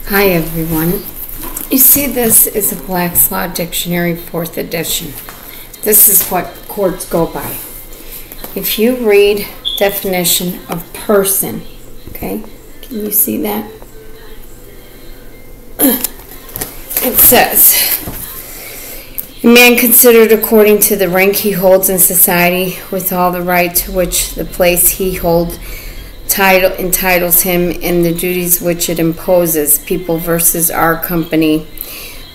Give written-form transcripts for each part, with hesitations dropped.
Hi everyone. You see, this is a Black's Law Dictionary 4th edition. This is what courts go by. If you read definition of person, okay, can you see that? It says, a man considered according to the rank he holds in society with all the right to which the place he holds entitles him and the duties which it imposes. People versus our company.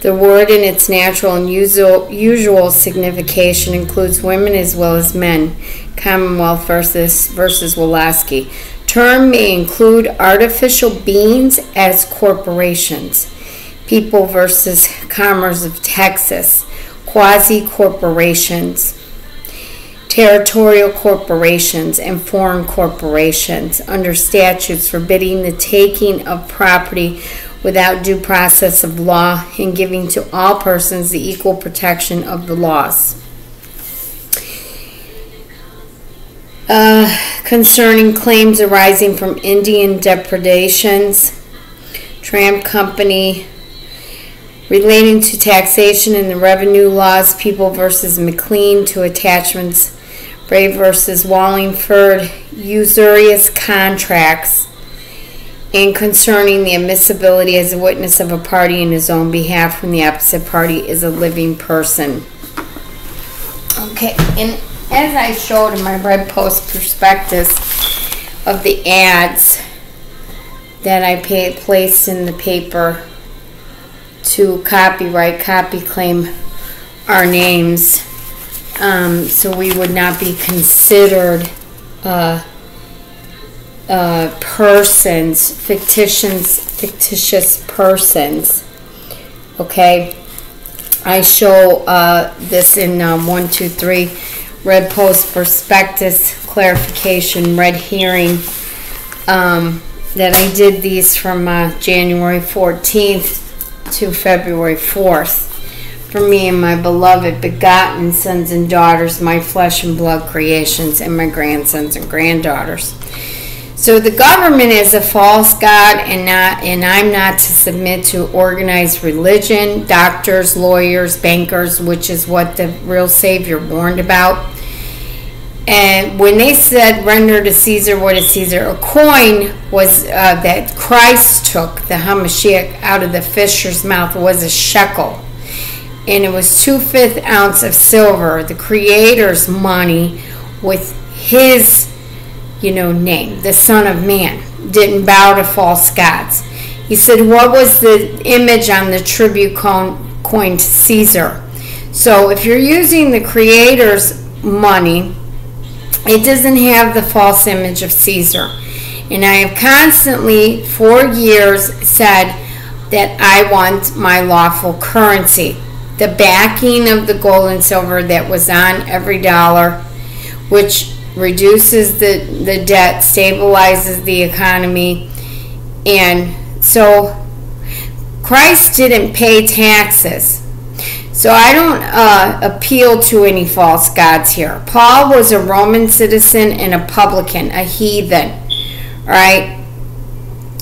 The word in its natural and usual signification includes women as well as men. Commonwealth versus Wolaski. Term may include artificial beings as corporations. People versus Commerce of Texas. Quasi-corporations. Territorial corporations and foreign corporations under statutes forbidding the taking of property without due process of law and giving to all persons the equal protection of the laws. Concerning claims arising from Indian depredations, Tramp Company, relating to taxation and the revenue laws, People versus McLean, to attachments, Brave versus Wallingford, usurious contracts, and concerning the admissibility as a witness of a party in his own behalf when the opposite party is a living person. Okay, and as I showed in my Red Post prospectus of the ads that I placed in the paper to copy claim our names, so we would not be considered persons, fictitious persons. Okay, I show this in 1, 2, 3 Red Post prospectus clarification, red hearing, that I did these from January 14th to February 4th. For me and my beloved begotten sons and daughters, my flesh and blood creations, and my grandsons and granddaughters. So the government is a false god, and I'm not to submit to organized religion, doctors, lawyers, bankers, which is what the real Savior warned about. And when they said, render to Caesar what is Caesar, a coin was that Christ took, the Hamashiach, out of the fisher's mouth was a shekel. And it was 2/5 ounce of silver, the Creator's money, with his, name, the Son of Man. Didn't bow to false gods. He said, what was the image on the tribute coin to Caesar? So if you're using the Creator's money, it doesn't have the false image of Caesar. And I have constantly, for years, said that I want my lawful currency. The backing of the gold and silver that was on every dollar, which reduces the debt, stabilizes the economy. And so Christ didn't pay taxes. So I don't appeal to any false gods here. Paul was a Roman citizen and a publican, a heathen. All right?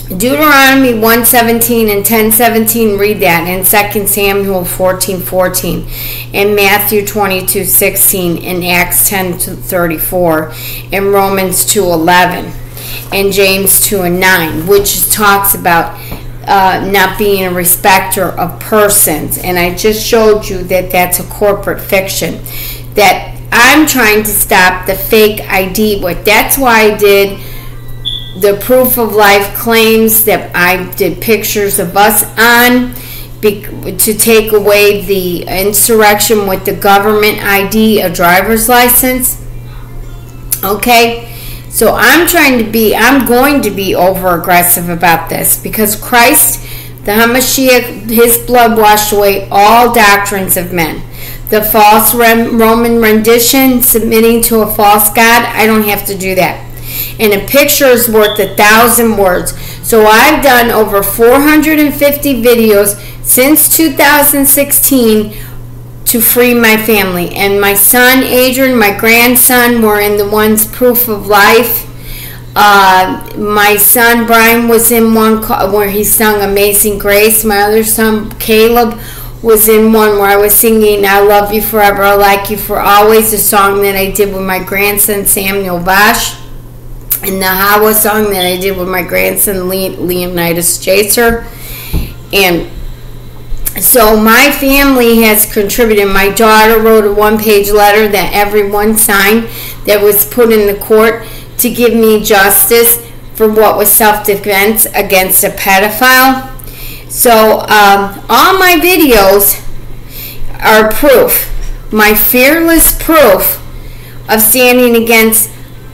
Deuteronomy 1:17 and 10:17, read that. And 2 Samuel 14:14. And Matthew 22:16. And Acts 10:34. And Romans 2:11. And James 2:9, which talks about not being a respecter of persons. And I just showed you that that's a corporate fiction that I'm trying to stop the fake ID with. That's why I did the proof of life claims, that I did pictures of us on, to take away the insurrection with the government ID, a driver's license. Okay? So I'm going to be over aggressive about this, because Christ, the Hamashiach, his blood washed away all doctrines of men. The false Roman rendition, submitting to a false god, I don't have to do that. And a picture is worth 1,000 words. So I've done over 450 videos since 2016 to free my family. And my son, Adrian, my grandson, were in the one's proof of life. My son Brian was in one where he sung Amazing Grace. My other son Caleb was in one where I was singing I Love You Forever, I Like You For Always, a song that I did with my grandson Samuel Bosch, and the Hawa song that I did with my grandson Leonidas Jaser. And so my family has contributed. My daughter wrote a one-page letter that everyone signed that was put in the court to give me justice for what was self-defense against a pedophile. So all my videos are proof, my fearless proof of standing against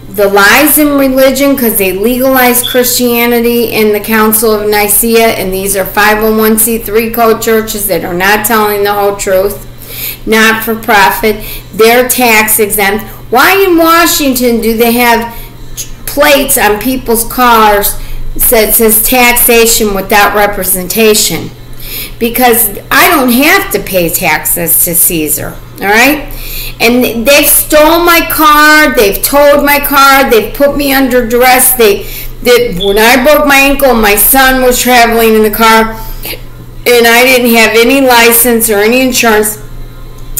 the lies in religion, because they legalized Christianity in the Council of Nicaea, and these are 501c3 code churches that are not telling the whole truth, not for profit, they're tax exempt. Why in Washington do they have plates on people's cars that says taxation without representation? Because I don't have to pay taxes to Caesar, all right? And they've stolen my car, they've towed my car, they've put me under duress. When I broke my ankle, my son was traveling in the car, and I didn't have any license or any insurance.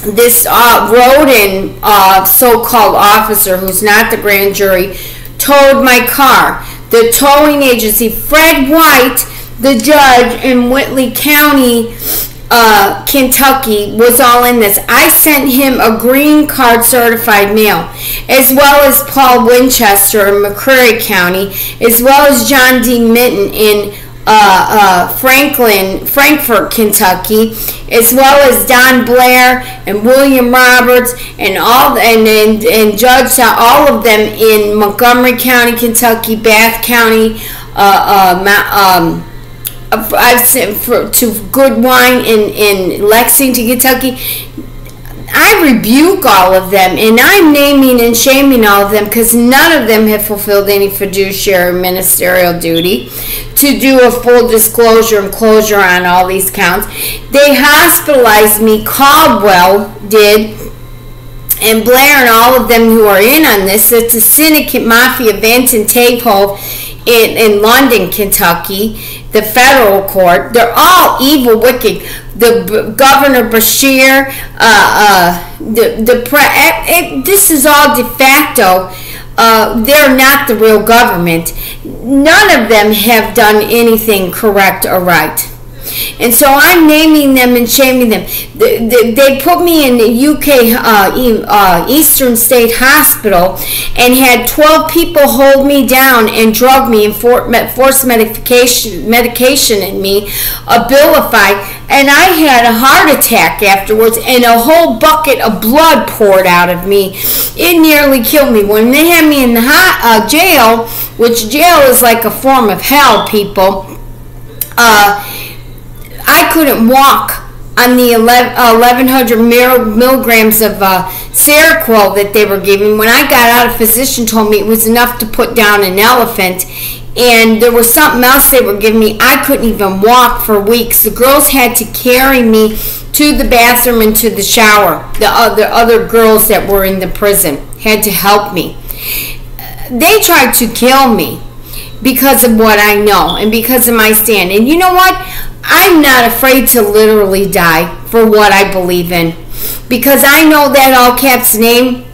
This rodent so-called officer, who's not the grand jury, towed my car. The towing agency, Fred White, the judge in Whitley County, Kentucky, was all in this. I sent him a green card certified mail, as well as Paul Winchester in McCreary County, as well as John D. Minton in Frankfort, Kentucky, as well as Don Blair and William Roberts and Judge, all of them in Montgomery County, Kentucky, Bath County, I've sent to Good Wine in Lexington, Kentucky. I rebuke all of them, and I'm naming and shaming all of them because none of them have fulfilled any fiduciary ministerial duty to do a full disclosure and closure on all these counts. They hospitalized me, Caldwell did, and Blair and all of them who are in on this. It's a syndicate mafia event in Tapehold in London, Kentucky, the federal court. They're all evil, wicked. The Governor Bashir, this is all de facto. They're not the real government. None of them have done anything correct or right. And so I'm naming them and shaming them. They put me in the UK Eastern State Hospital and had 12 people hold me down and drug me and force medication in me, Abilify, and I had a heart attack afterwards and a whole bucket of blood poured out of me. It nearly killed me. When they had me in the jail, which jail is like a form of hell, people, I couldn't walk on the 1,100 milligrams of Seroquel that they were giving. When I got out, a physician told me it was enough to put down an elephant, and there was something else they were giving me. I couldn't even walk for weeks. The girls had to carry me to the bathroom and to the shower. The other girls that were in the prison had to help me. They tried to kill me because of what I know and because of my stand. And you know what? I'm not afraid to literally die for what I believe in, because I know that all caps name,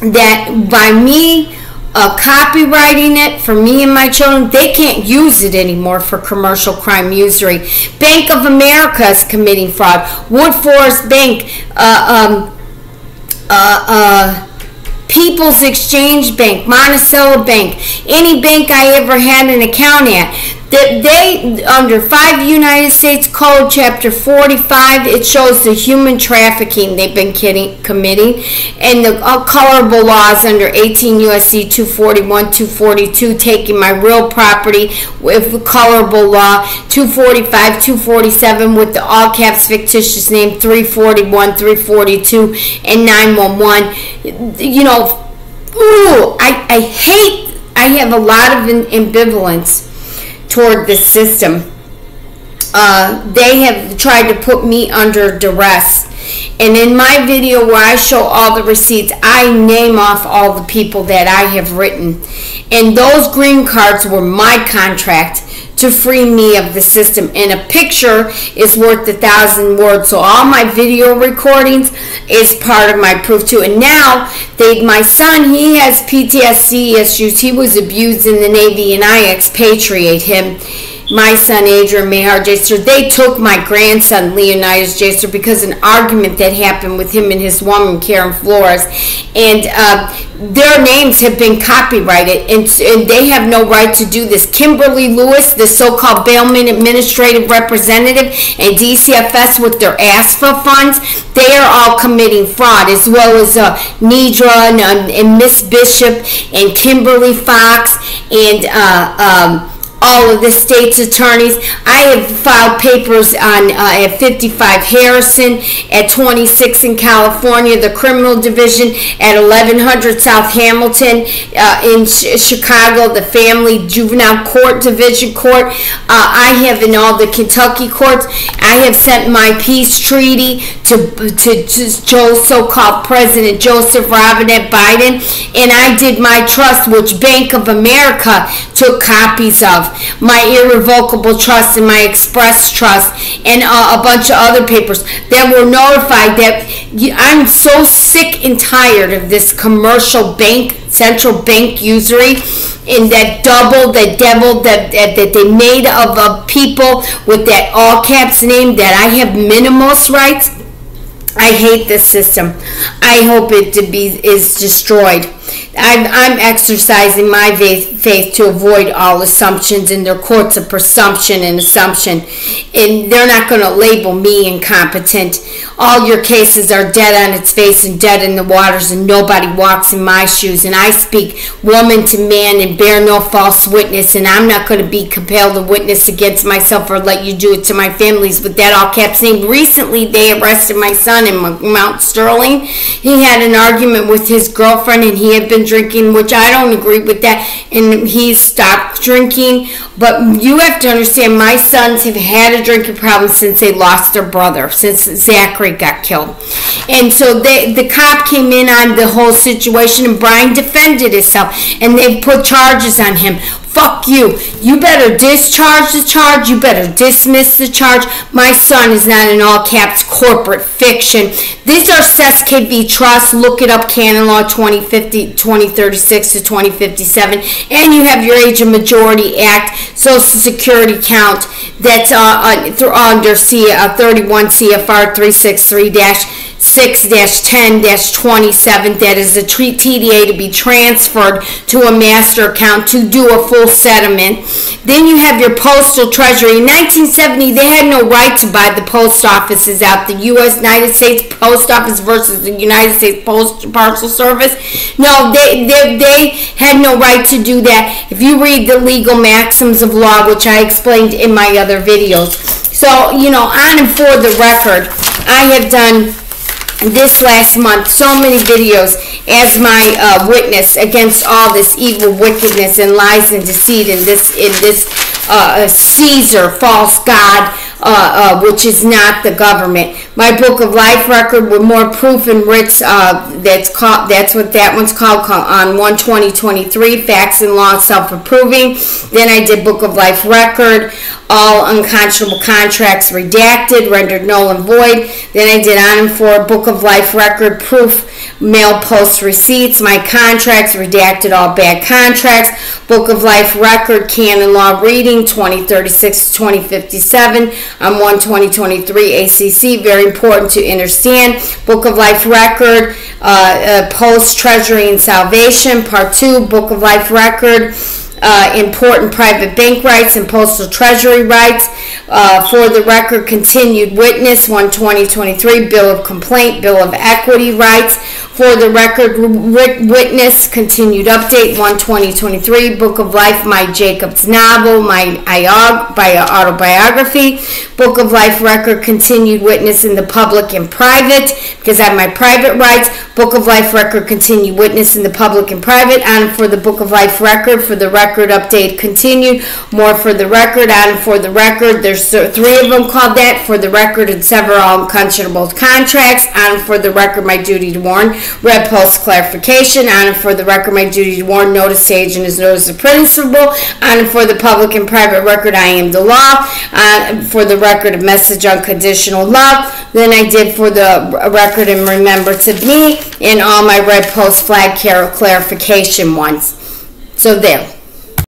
that by me copywriting it for me and my children, they can't use it anymore for commercial crime usury. Bank of America is committing fraud. Wood Forest Bank, People's Exchange Bank, Monticello Bank, any bank I ever had an account at, that they, under 5 United States Code, Chapter 45, it shows the human trafficking they've been committing, and the colorable laws under 18 U.S.C. 241, 242, taking my real property with the colorable law, 245, 247, with the all caps fictitious name, 341, 342, and 911. You know, I have a lot of ambivalence toward this system. They have tried to put me under duress, And in my video where I show all the receipts, I name off all the people that I have written. And those green cards were my contract to free me of the system. And a picture is worth 1,000 words. So all my video recordings is part of my proof too. And now, my son, he has PTSD issues. He was abused in the Navy, and I expatriate him. My son, Adrian Mahar Jaser, they took my grandson, Leonidas Jaser, because an argument that happened with him and his woman, Karen Flores. And their names have been copyrighted, and they have no right to do this. Kimberly Lewis, the so-called bailment administrative representative, and DCFS with their ASFA funds, they are all committing fraud, as well as Nidra and Miss Bishop and Kimberly Fox and all of the state's attorneys. I have filed papers on at 55 Harrison, at 26 in California, the criminal division, at 1100 South Hamilton, in Chicago, the family juvenile court division court. I have in all the Kentucky courts. I have sent my peace treaty to Joe's so-called President Joseph Robinette Biden, and I did my trust, which Bank of America took copies of. My irrevocable trust and my express trust, and a bunch of other papers that were notified that I'm so sick and tired of this commercial bank, central bank usury, and that double, that devil that they made of people with that all caps name, that I have minimalist rights. I hate this system. I hope it is destroyed. I'm exercising my faith to avoid all assumptions in their courts of presumption and assumption. And they're not going to label me incompetent. All your cases are dead on its face and dead in the waters, and nobody walks in my shoes. And I speak woman to man and bear no false witness. And I'm not going to be compelled to witness against myself or let you do it to my families with that all caps name. Recently, they arrested my son in Mount Sterling. He had an argument with his girlfriend, and he had been drinking, which I don't agree with that, and he stopped drinking. But you have to understand, my sons have had a drinking problem since they lost their brother, since Zachary got killed. And so the cop came in on the whole situation, and Brian defended himself, and they put charges on him. Fuck you. You better discharge the charge. You better dismiss the charge. My son is not in all caps corporate fiction. These are SESKV trusts. Look it up, Canon Law 2036 to 2057. And you have your Age of Majority Act, Social Security count that's under 31 CFR 363-6-10-27. That is a TDA to be transferred to a master account to do a full settlement. Then you have your postal treasury. In 1970, they had no right to buy the post offices out. The United States Post Office versus the United States Parcel Service. No, they had no right to do that. If you read the legal maxims of law, which I explained in my other videos. So, on and for the record, I have done this last month so many videos as my witness against all this evil wickedness and lies and deceit in this Caesar, false god, which is not the government. My book of life record with more proof and writs, that's what that one's called on 1/20/23, facts and law self-approving. Then I did book of life record, all unconscionable contracts redacted, rendered null and void. Then I did on and for book of life record, proof, mail post receipts, my contracts redacted, all bad contracts. Book of life record, canon law reading 2036 to 2057 on 1/20/23 ACC. Very important to understand. Book of life record, post treasury and salvation, part 2. Book of life record, important private bank rights and postal treasury rights. For the record, continued witness 1/20/23, bill of complaint, bill of equity rights. For the record, witness, continued update 1/20/23, book of life, my Jacobs novel, my autobiography. Book of life record, continued witness in the public and private, because I have my private rights. Book of life record, continued witness in the public and private. On for the book of life record, for the record update continued. More for the record, on for the record, there's 3 of them called that. For the record, and several unconscionable contracts. On for the record, my duty to warn. Red post clarification. On and for the record, my duty to warn. Notice to agent is notice of principal. On and for the public and private record, I am the law. For the record, a message on conditional love. Then I did for the record and remember to me in all my red post flag clarification ones. So there.